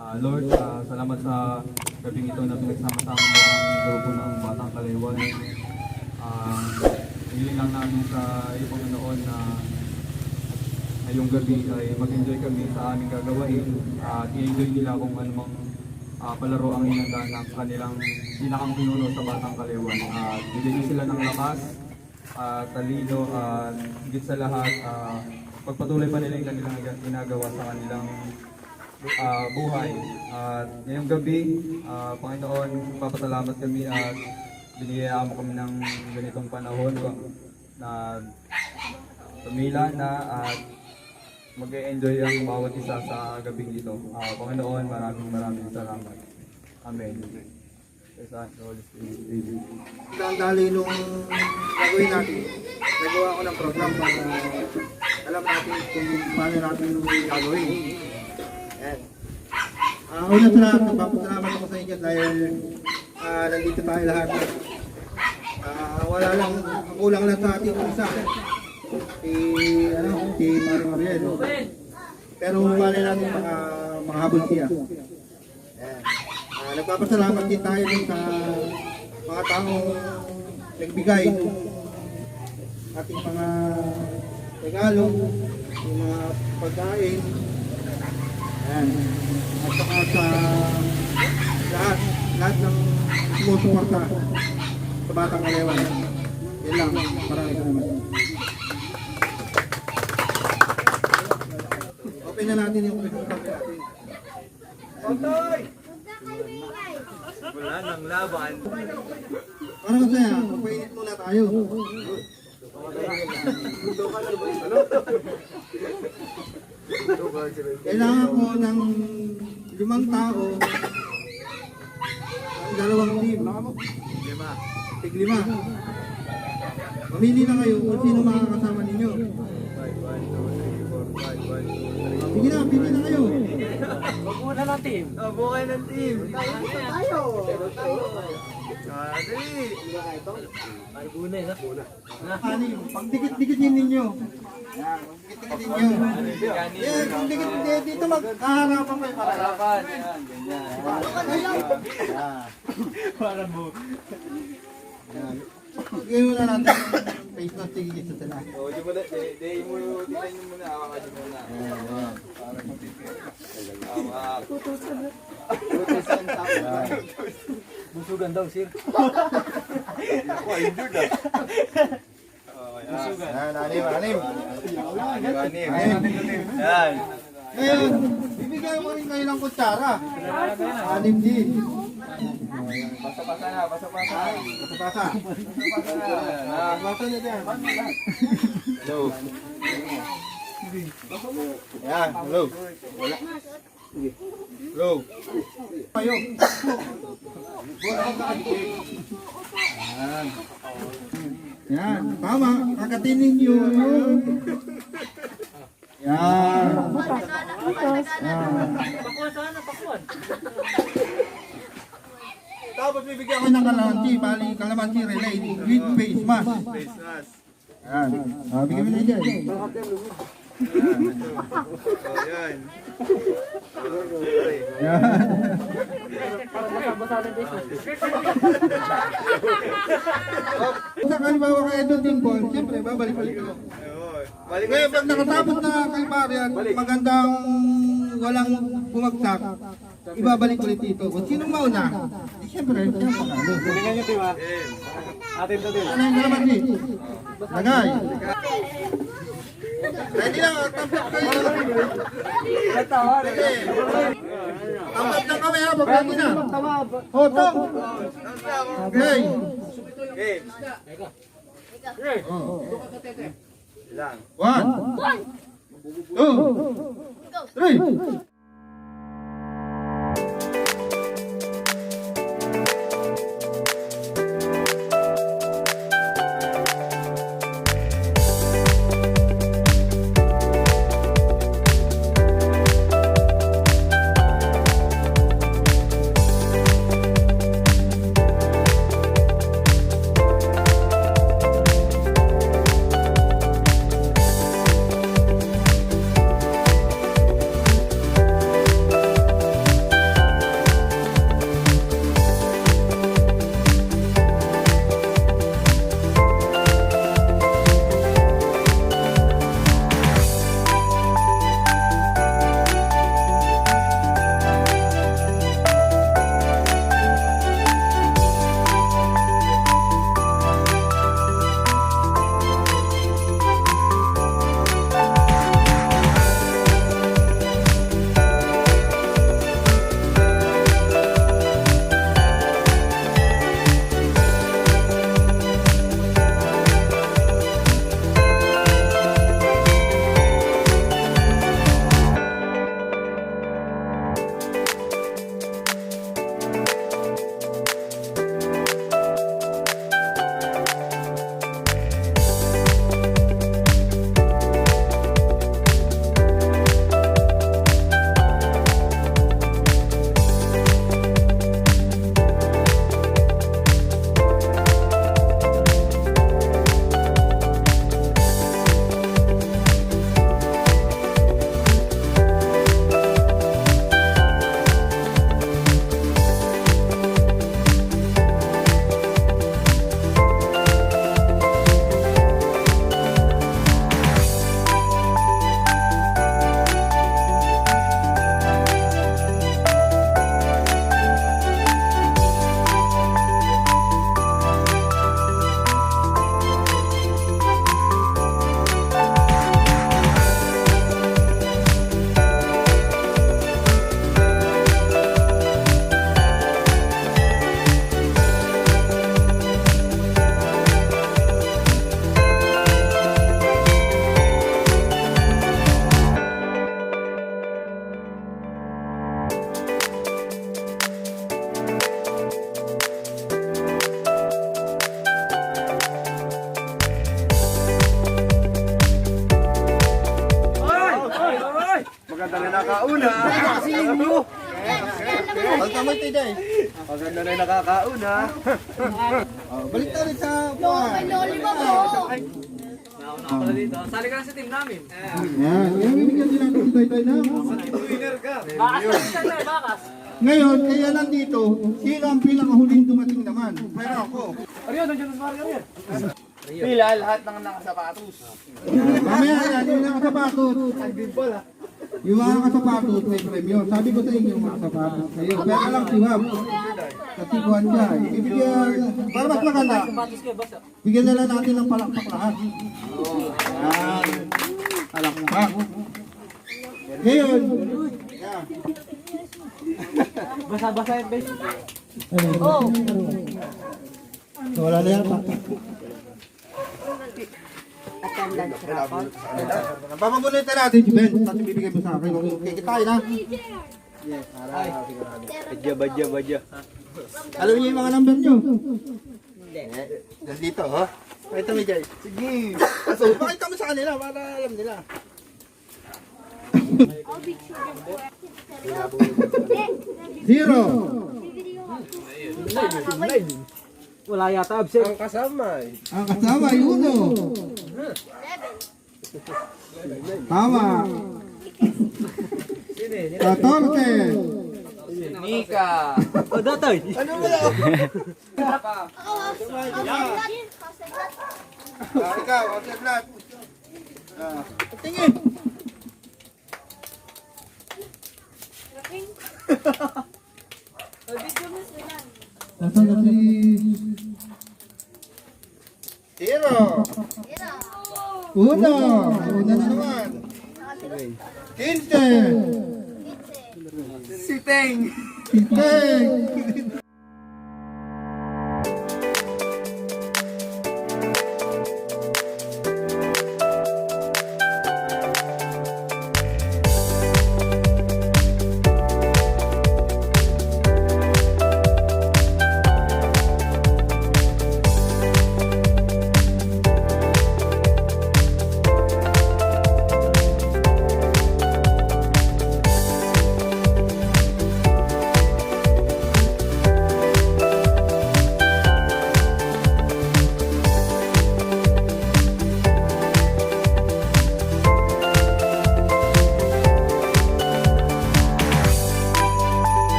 Lord, salamat sa gabing ito na pinagsama-sama mo ang grupo ng Batang Kalewan. Hiling lang namin sa iyo, Panginoon, na ngayong gabi ay mag-enjoy kami sa aming gagawain at i-enjoy nila kung anumang palaro ang inanda ng kanilang pinakang pinuno sa Batang Kalewan. Bigyan sila ng lakas, talino, at higit sa lahat, pagpatuloy pa nila yung kanilang ginagawa sa kanilang buhay. At ngayong gabi, Panginoon, papasalamat kami at binigyan mo kami ng ganitong panahon na tumila na at mag-e-enjoy ang bawat isa sa gabing ito. Panginoon, maraming salamat. Amen. Ang dali nung gagawin natin, nagawa ko ng program para alam natin kung paano natin gagawin. Ayan. Una sa lahat, nagpapasalamat ako sa inyo dahil nandito tayo lahat. Wala lang, kulang lang sa ating isa. Si Mariel. Pero wala natin makahabol siya. Ayan. Nagpapasalamat din tayo sa mga taong nagbigay ng ating mga regalo, yung mga pagkain. Ayan. At saka sa lahat ng sumusuporta sa Batang Kalewan. Yan lang. Maraming salamat. Open na natin yung pagkakas natin. Otoy! Wala nang laban. Para masaya, magpainit muna tayo. Kailangan ko ng 5 tao, ang 2 team. 5. Tig-5. Mamili na kayo kung sino makakasama ninyo. Sige na, pili na kayo. Magmuna ng team. Bukay ng team. Tayo. Dali. Magmuna eh, no? Anim, pagdikit-dikitin ninyo. Yan, pagdikit-dikitin ninyo. Yan, kung dikit dito maghaharapan kayo. Harapan. Yan, ganyan. Para mo. Yan. Ngayon muna natin face mask tigigit sa sila. O, di mo na, di mo, tingnan nyo muna, hawakan nyo muna. Ayan. Para matipid. Hawak. Tutusan sa Busugan daw, sir. Ako, injured ah. Busugan. Yan, anim. Yan. Ngayon, bibigyan mo rin kayo ng kutsara. 6 din. Basa-basa na, basa-basa. Basa-basa. Basa-basa na. Basa na dyan. Hello. Yan, hello. Wala. Hello. Kayo. Bola ka kakadikit. Yan. Yan, tama. Kakatinin nyo. Yan. Pakuan sana, pakuan. Tapos bibigyan ko ng kalamansi, bali kalamansi relay with face mask. Face mask. Yan. Bigyan mo na dyan. Yan. Yan. Para masabasalan din siya. Kung halimbawa kayo doon din po, siyempre babalik-balik ko. Ngayon pag nakatapos na kay Marian, magandang walang bumagsak, ibabalik ulit dito. Kung sino mauna, di siyempre, siya panalo. Galingan nyo, team, ha? Atin to, team. Ano yung kalamansi? Lagay. Ready na, tampok kayo. Tampok na kami ha, pag-ready na. Hotong. Okay. Game. Oh. Ilang. 1, 2, 3. Maganda na nakauna. Pagkamay tayo dahil. Maganda na nakakauna. Balik tayo ulit sa buwan. Pala dito. Sali ka na sa team namin. Yan, bibigyan din natin si Toy na. Winner ka. Bakas ka na, bakas. Ngayon, kaya nandito, sino ang pinakahuling dumating naman? Pero ako. Ariyo, nandiyan na Mario yan. Pila lahat ng nakasapatos. Mamaya yan, yung nakasapatos. Yung mga nakasapatos may premyo. Sabi ko sa inyo, mga sapatos kayo. Pero lang si Wab. Kasi buwan siya. Ibigyan, para mas maganda, Batis kayo, basta. bigyan na lang natin ng palakpak lahat. Yan. Palakpak. Ngayon, yan. Basa-basa yan, bes. Wala na yan pa. Papabulitan natin si Ben. Tapos bibigay mo sa akin. Kikitahin na. Yes, Badya. Alam niyo yung mga number niyo? Hindi. Dito, ha? Pakita mo, Jay. Sige. So, pakita mo sa kanila para alam nila. Zero. Wala yata, absent. Ang kasama Ang kasama ay uno. Tama. 14. Nika. O, datay. Ano wala? Ikaw, Oteblat. Tingin. Nasaan na si... Zero. Uno. Una na naman. 15. Si Teng. 15. Thank you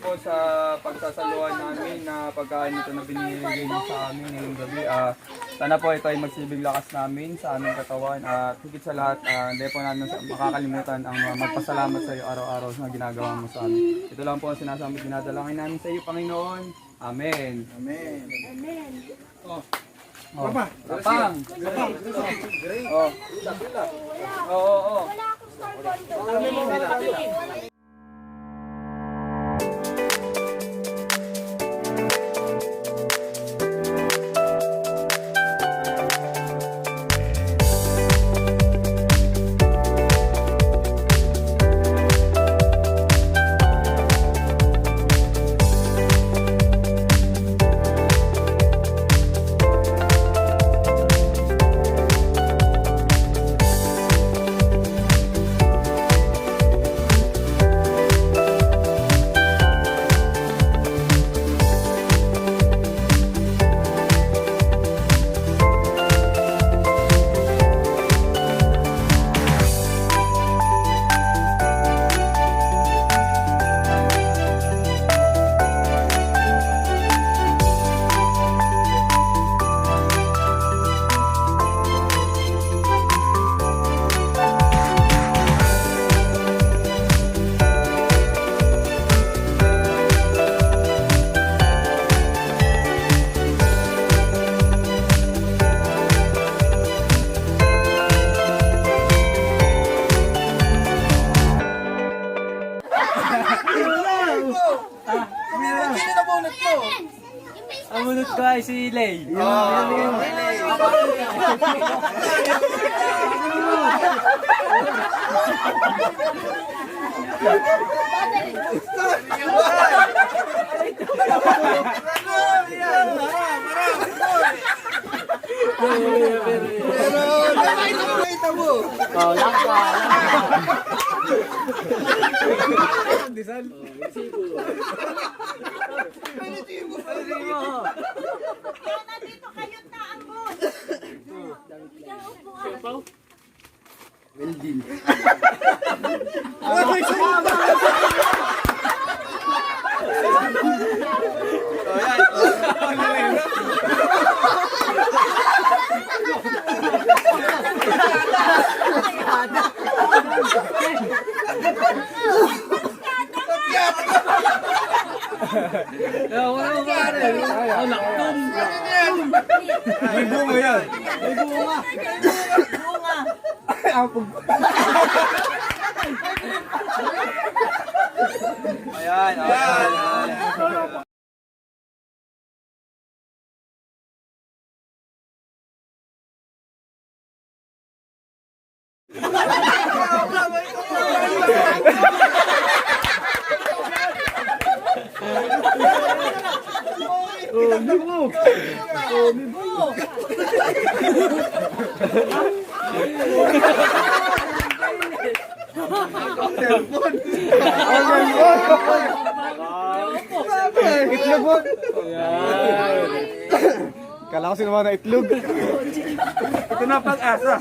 po sa pagsasaluhan namin na pagkain ito na binigay niyo sa amin ngayong gabi. Sana po ito ay magsilbing lakas namin sa aming katawan at higit sa lahat, hindi po namin makakalimutan ang magpasalamat sa iyo araw-araw sa ginagawa mo sa amin. Ito lang po ang sinasamit dinadalangin namin sa iyo, Panginoon. Amen. Amen. Oh, Papa. Tapang. Oh. Oo. ko ay si Lay. Oh, laka. Kaya nandito kayo na ang boss. Yan, upuan. May bunga yan. Ayan, ayan. Itlog mo. Kala ko sino na itlog. Ito na pag-asa.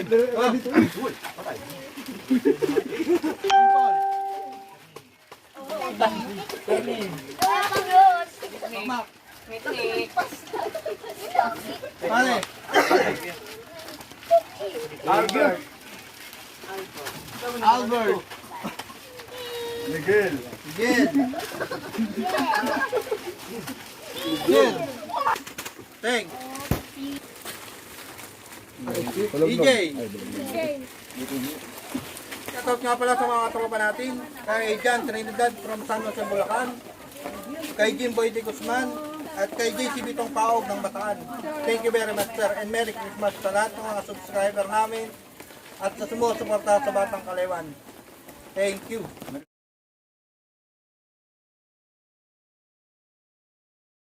Pare. Albert. Albert. Miguel. Miguel. Miguel. Teng. EJ. Shoutout nga pala sa mga katropa natin. Kay Jan Trinidad from San Jose, Bulacan. Kay Jim Boy de Guzman. At kay JC Bitong Paog ng Bataan. Thank you very much, sir. And Merry Christmas sa lahat ng mga subscriber namin. At sa sumusuporta sa Batang Kalewan. Thank you.